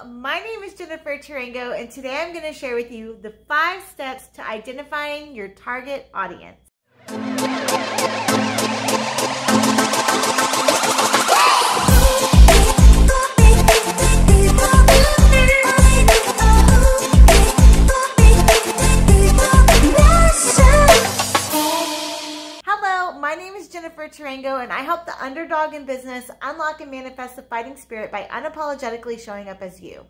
my name is Jennifer Tarango, and today I'm going to share with you the 5 steps to identifying your target audience. Hello, my name is Jennifer Tarango, and I help the underdog in business unlock and manifest the fighting spirit by unapologetically showing up as you.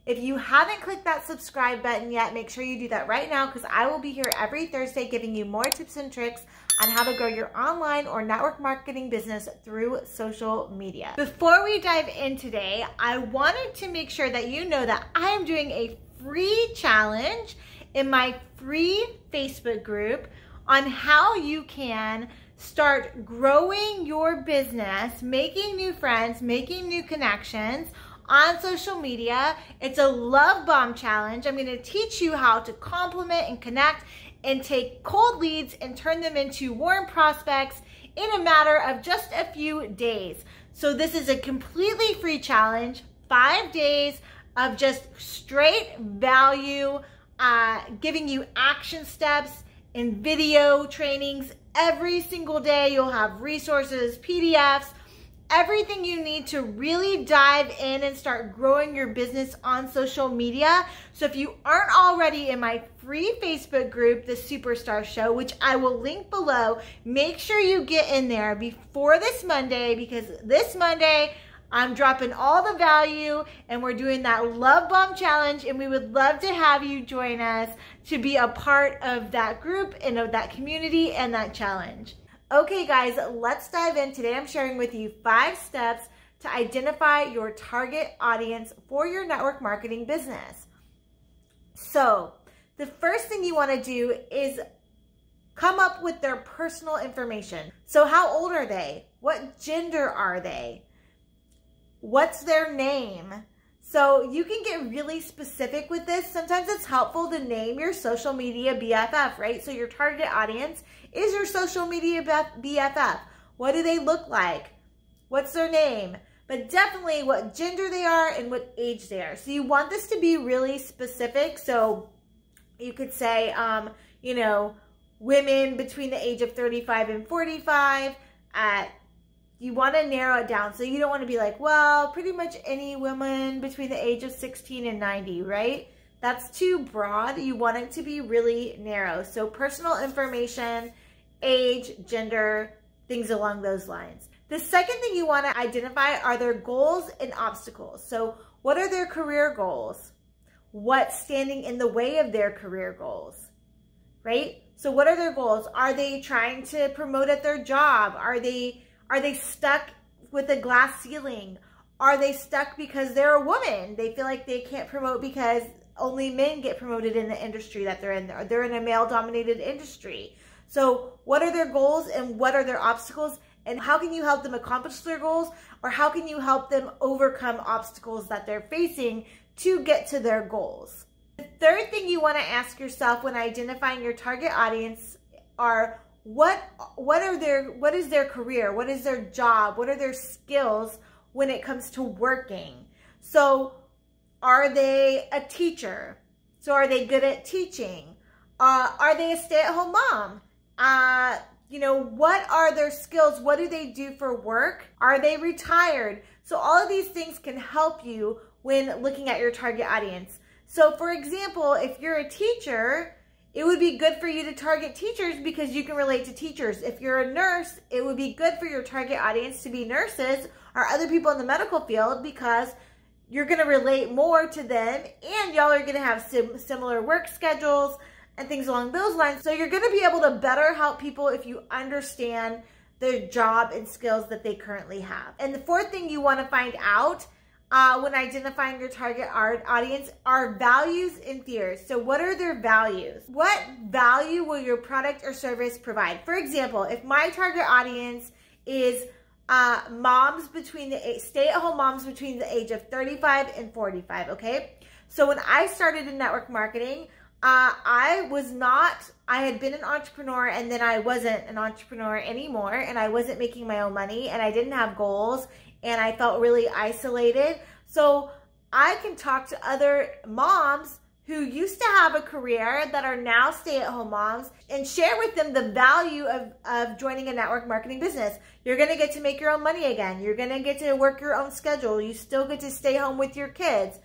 If you haven't clicked that subscribe button yet, make sure you do that right now, because I will be here every Thursday giving you more tips and tricks on how to grow your online or network marketing business through social media. Before we dive in today, I wanted to make sure that you know that I am doing a free challenge in my free Facebook group on how you can start growing your business, making new friends, making new connections on social media. It's a love bomb challenge. I'm going to teach you how to compliment and connect and take cold leads and turn them into warm prospects in a matter of just a few days. So this is a completely free challenge, 5 days of just straight value, giving you action steps and video trainings every single day. You'll have resources, PDFs, everything you need to really dive in and start growing your business on social media. So if you aren't already in my free Facebook group, The Superstar Show, which I will link below, make sure you get in there before this Monday, because this Monday I'm dropping all the value and we're doing that Love Bomb Challenge, and we would love to have you join us to be a part of that group and of that community and that challenge. Okay guys, let's dive in. Today I'm sharing with you 5 steps to identify your target audience for your network marketing business. So the first thing you want to do is come up with their personal information. So how old are they? What gender are they? What's their name? So you can get really specific with this. Sometimes it's helpful to name your social media BFF, right? So your target audience is your social media BFF. What do they look like? What's their name? But definitely what gender they are and what age they are. So you want this to be really specific. So you could say, you know, women between the age of 35 and 45. You want to narrow it down. So you don't want to be like, well, pretty much any woman between the age of 16 and 90, right? That's too broad. You want it to be really narrow. So personal information, age, gender, things along those lines. The second thing you want to identify are their goals and obstacles. So what are their career goals? What's standing in the way of their career goals, right? So what are their goals? Are they trying to promote at their job? Are they stuck with a glass ceiling? Are they stuck because they're a woman? They feel like they can't promote because only men get promoted in the industry that they're in. They're in a male-dominated industry. So what are their goals and what are their obstacles? And how can you help them accomplish their goals? Or how can you help them overcome obstacles that they're facing to get to their goals? The third thing you want to ask yourself when identifying your target audience are, what is their career? What is their job? What are their skills when it comes to working? So are they a teacher? So are they good at teaching? Are they a stay-at-home mom? You know, what are their skills? What do they do for work? Are they retired? So all of these things can help you when looking at your target audience. So for example, if you're a teacher, it would be good for you to target teachers because you can relate to teachers. If you're a nurse, it would be good for your target audience to be nurses or other people in the medical field, because you're going to relate more to them and y'all are going to have similar work schedules and things along those lines. So you're going to be able to better help people if you understand their job and skills that they currently have. And the fourth thing you want to find out when identifying your target audience are values and fears. So what are their values? What value will your product or service provide? For example, if my target audience is stay-at-home moms between the age of 35 and 45, okay? So when I started in network marketing, I had been an entrepreneur, and then I wasn't an entrepreneur anymore, and I wasn't making my own money, and I didn't have goals, and I felt really isolated. So I can talk to other moms who used to have a career that are now stay-at-home moms and share with them the value of joining a network marketing business. You're going to get to make your own money again. You're going to get to work your own schedule. You still get to stay home with your kids.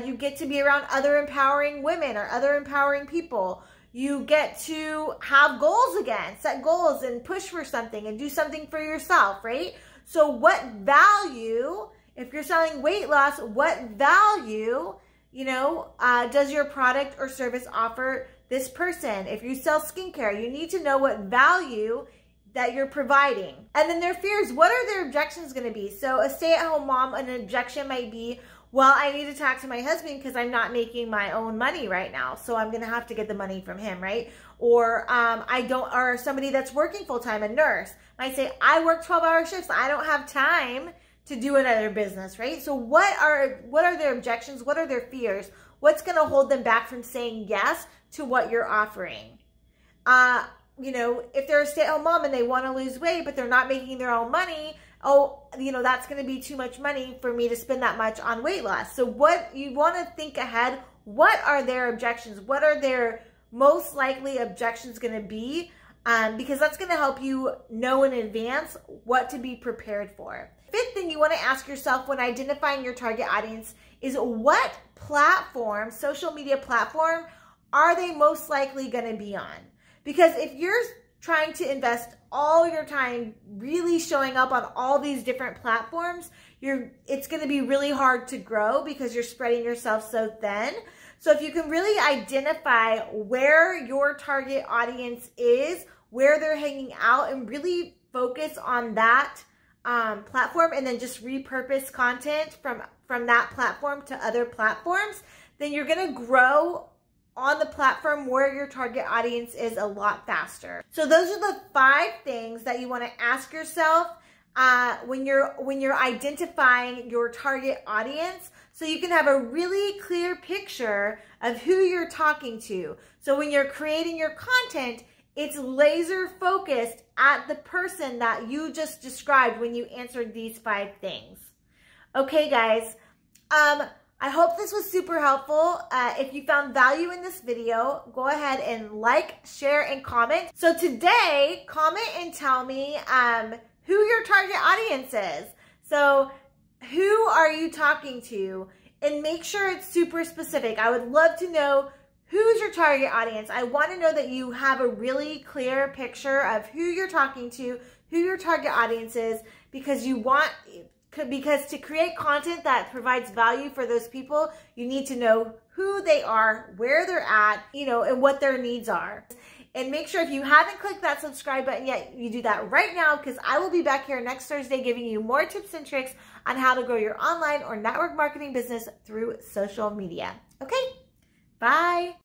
You get to be around other empowering women or other empowering people. You get to have goals again, set goals and push for something and do something for yourself, right? So what value, if you're selling weight loss, what value, does your product or service offer this person? If you sell skincare, you need to know what value that you're providing. And then their fears, what are their objections going to be? So a stay-at-home mom, an objection might be, well, I need to talk to my husband because I'm not making my own money right now. So I'm going to have to get the money from him, right? Or or somebody that's working full-time, a nurse, might say, I work 12-hour shifts. I don't have time to do another business, right? So what are their objections? What are their fears? What's going to hold them back from saying yes to what you're offering? If they're a stay-at-home mom and they want to lose weight, but they're not making their own money, that's going to be too much money for me to spend that much on weight loss. So what you want to think ahead, what are their objections? What are their most likely objections going to be? Because that's going to help you know in advance what to be prepared for. Fifth thing you want to ask yourself when identifying your target audience is what platform, social media platform, are they most likely going to be on? Because if you're trying to invest all your time really showing up on all these different platforms, it's going to be really hard to grow because you're spreading yourself so thin. So if you can really identify where your target audience is, where they're hanging out, and really focus on that platform, and then just repurpose content from that platform to other platforms, then you're going to grow on the platform where your target audience is a lot faster. So those are the 5 things that you want to ask yourself when you're identifying your target audience, so you can have a really clear picture of who you're talking to. So when you're creating your content, it's laser focused at the person that you just described when you answered these 5 things. Okay, guys. I hope this was super helpful. If you found value in this video, go ahead and like, share, and comment. So today, comment and tell me who your target audience is. So who are you talking to? And make sure it's super specific. I would love to know who's your target audience. I want to know that you have a really clear picture of who you're talking to, who your target audience is, because to create content that provides value for those people, you need to know who they are, where they're at, and what their needs are. And make sure if you haven't clicked that subscribe button yet, you do that right now, because I will be back here next Thursday giving you more tips and tricks on how to grow your online or network marketing business through social media. Okay, bye.